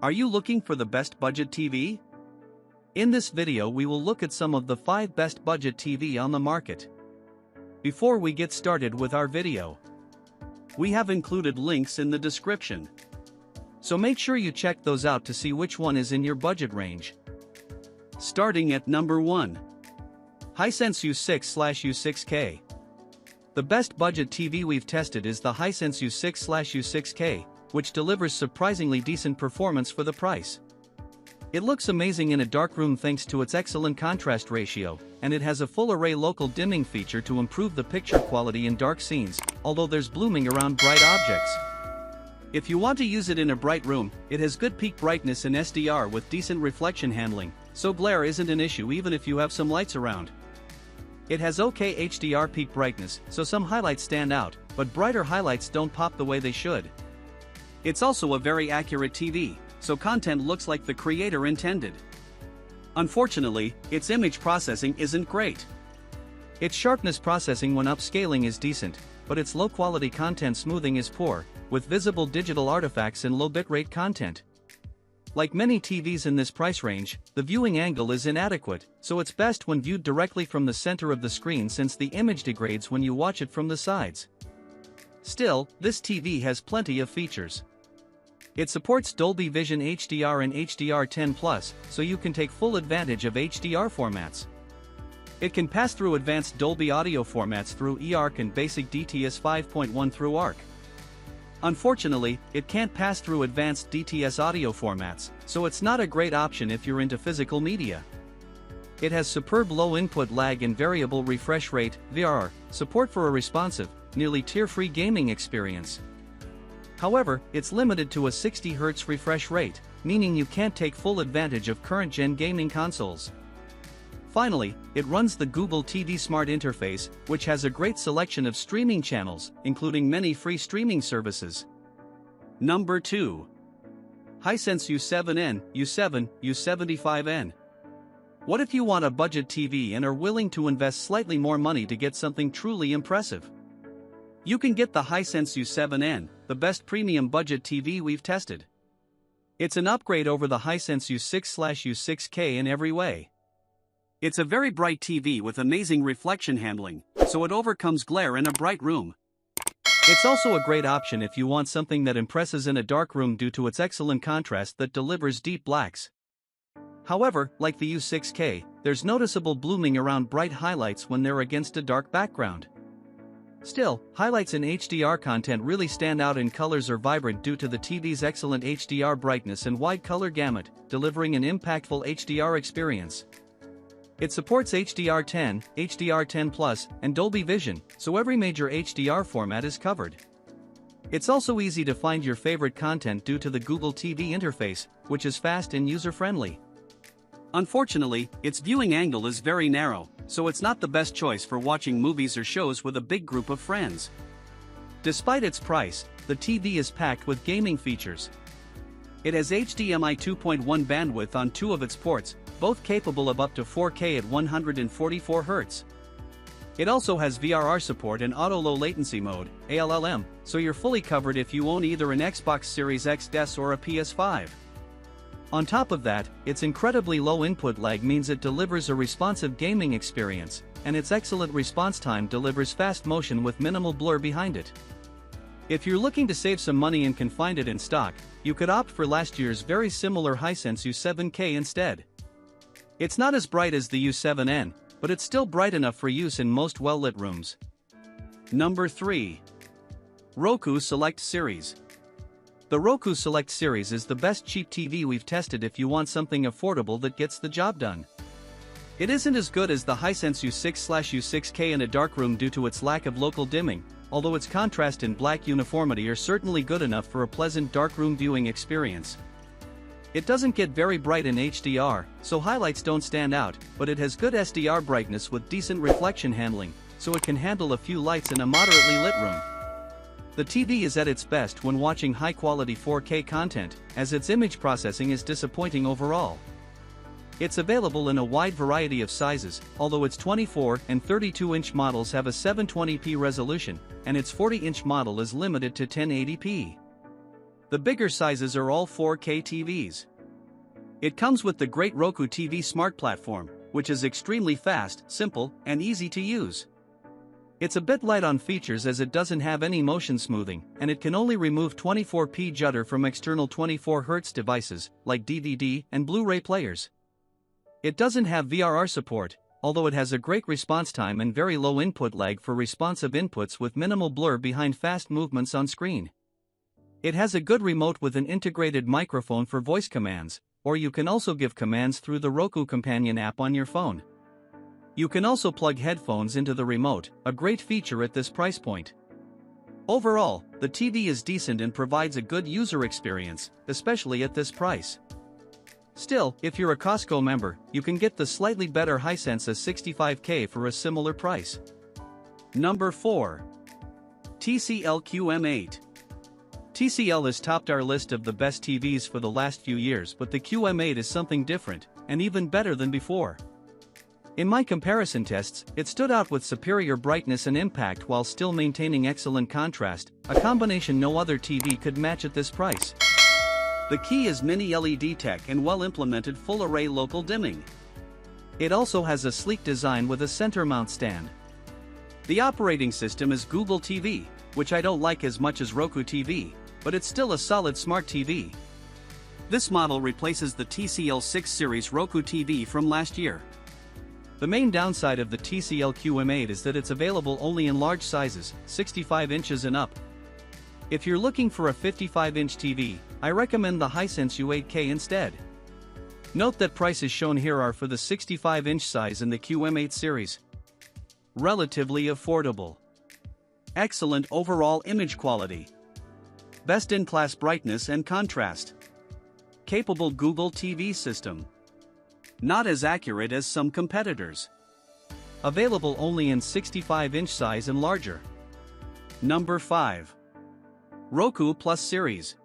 Are you looking for the best budget TV? In this video we will look at some of the 5 best budget TV on the market. Before we get started with our video, we have included links in the description. So make sure you check those out to see which one is in your budget range. Starting at number 1. Hisense U6/U6K. The best budget TV we've tested is the Hisense U6/U6K, which delivers surprisingly decent performance for the price. It looks amazing in a dark room thanks to its excellent contrast ratio, and it has a full array local dimming feature to improve the picture quality in dark scenes, although there's blooming around bright objects. If you want to use it in a bright room, it has good peak brightness and SDR with decent reflection handling, so glare isn't an issue even if you have some lights around. It has okay HDR peak brightness, so some highlights stand out, but brighter highlights don't pop the way they should. It's also a very accurate TV, so content looks like the creator intended. Unfortunately, its image processing isn't great. Its sharpness processing when upscaling is decent, but its low-quality content smoothing is poor, with visible digital artifacts and low bitrate content. Like many TVs in this price range, the viewing angle is inadequate, so it's best when viewed directly from the center of the screen since the image degrades when you watch it from the sides. Still, this TV has plenty of features. It supports Dolby Vision HDR and HDR10+, so you can take full advantage of HDR formats. It can pass through advanced Dolby audio formats through eARC and basic DTS 5.1 through ARC. Unfortunately, it can't pass through advanced DTS audio formats, so it's not a great option if you're into physical media. It has superb low input lag and variable refresh rate (VRR) support for a responsive, nearly tear-free gaming experience. However, it's limited to a 60 Hz refresh rate, meaning you can't take full advantage of current-gen gaming consoles. Finally, it runs the Google TV Smart interface, which has a great selection of streaming channels, including many free streaming services. Number 2. Hisense U7N, U7, U75N. What if you want a budget TV and are willing to invest slightly more money to get something truly impressive? You can get the Hisense U7N, the best premium budget TV we've tested. It's an upgrade over the Hisense U6/U6K in every way. It's a very bright TV with amazing reflection handling, so it overcomes glare in a bright room. It's also a great option if you want something that impresses in a dark room due to its excellent contrast that delivers deep blacks. However, like the U6K, there's noticeable blooming around bright highlights when they're against a dark background. Still, highlights in HDR content really stand out and colors are vibrant due to the TV's excellent HDR brightness and wide color gamut, delivering an impactful HDR experience. It supports HDR10, HDR10+, and Dolby Vision, so every major HDR format is covered. It's also easy to find your favorite content due to the Google TV interface, which is fast and user-friendly. Unfortunately, its viewing angle is very narrow, so it's not the best choice for watching movies or shows with a big group of friends. Despite its price, the TV is packed with gaming features. It has HDMI 2.1 bandwidth on 2 of its ports, both capable of up to 4K at 144 Hz. It also has VRR support and auto low latency mode, ALLM, so you're fully covered if you own either an Xbox Series X or a PS5. On top of that, its incredibly low input lag means it delivers a responsive gaming experience, and its excellent response time delivers fast motion with minimal blur behind it. If you're looking to save some money and can find it in stock, you could opt for last year's very similar Hisense U7K instead. It's not as bright as the U7N, but it's still bright enough for use in most well-lit rooms. Number 3. Roku Select Series. The Roku Select series is the best cheap TV we've tested if you want something affordable that gets the job done. It isn't as good as the Hisense U6/U6K in a darkroom due to its lack of local dimming, although its contrast and black uniformity are certainly good enough for a pleasant darkroom viewing experience. It doesn't get very bright in HDR, so highlights don't stand out, but it has good SDR brightness with decent reflection handling, so it can handle a few lights in a moderately lit room. The TV is at its best when watching high-quality 4K content, as its image processing is disappointing overall. It's available in a wide variety of sizes, although its 24 and 32-inch models have a 720p resolution, and its 40-inch model is limited to 1080p. The bigger sizes are all 4K TVs. It comes with the great Roku TV Smart Platform, which is extremely fast, simple, and easy to use. It's a bit light on features as it doesn't have any motion smoothing, and it can only remove 24p judder from external 24Hz devices, like DVD and Blu-ray players. It doesn't have VRR support, although it has a great response time and very low input lag for responsive inputs with minimal blur behind fast movements on screen. It has a good remote with an integrated microphone for voice commands, or you can also give commands through the Roku Companion app on your phone. You can also plug headphones into the remote, a great feature at this price point. Overall, the TV is decent and provides a good user experience, especially at this price. Still, if you're a Costco member, you can get the slightly better Hisense U6K for a similar price. Number 4. TCL QM8. TCL has topped our list of the best TVs for the last few years, but the QM8 is something different, and even better than before. In my comparison tests, it stood out with superior brightness and impact while still maintaining excellent contrast, a combination no other TV could match at this price. The key is mini LED tech and well-implemented full-array local dimming. It also has a sleek design with a center mount stand. The operating system is Google TV, which I don't like as much as Roku TV, but it's still a solid smart TV. This model replaces the TCL 6 series Roku TV from last year. The main downside of the TCL QM8 is that it's available only in large sizes, 65 inches and up. If you're looking for a 55-inch TV, I recommend the Hisense U8K instead. Note that prices shown here are for the 65-inch size in the QM8 series. Relatively affordable. Excellent overall image quality. Best-in-class brightness and contrast. Capable Google TV system. Not as accurate as some competitors. Available only in 65-inch size and larger. Number 5. Roku Plus series.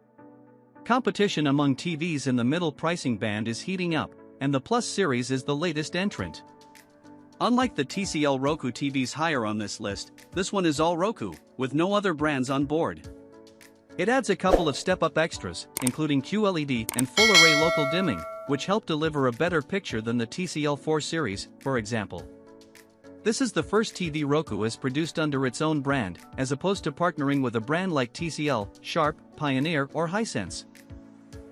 Competition among TVs in the middle pricing band is heating up, and the Plus series is the latest entrant. Unlike the TCL Roku TVs higher on this list, this one is all Roku, with no other brands on board. It adds a couple of step-up extras, including QLED and full-array local dimming, which help deliver a better picture than the TCL 4 series, for example. This is the first TV Roku has produced under its own brand, as opposed to partnering with a brand like TCL, Sharp, Pioneer, or Hisense.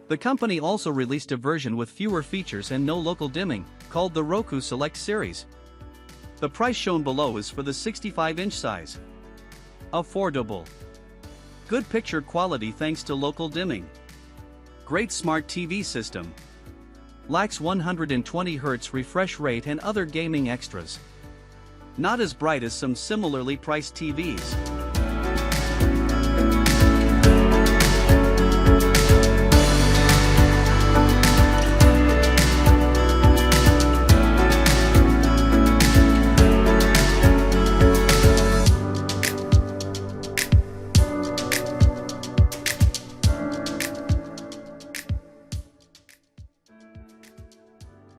The company also released a version with fewer features and no local dimming, called the Roku Select series. The price shown below is for the 65-inch size. Affordable. Good picture quality thanks to local dimming. Great smart TV system. Lacks 120 Hz refresh rate and other gaming extras. Not as bright as some similarly priced TVs.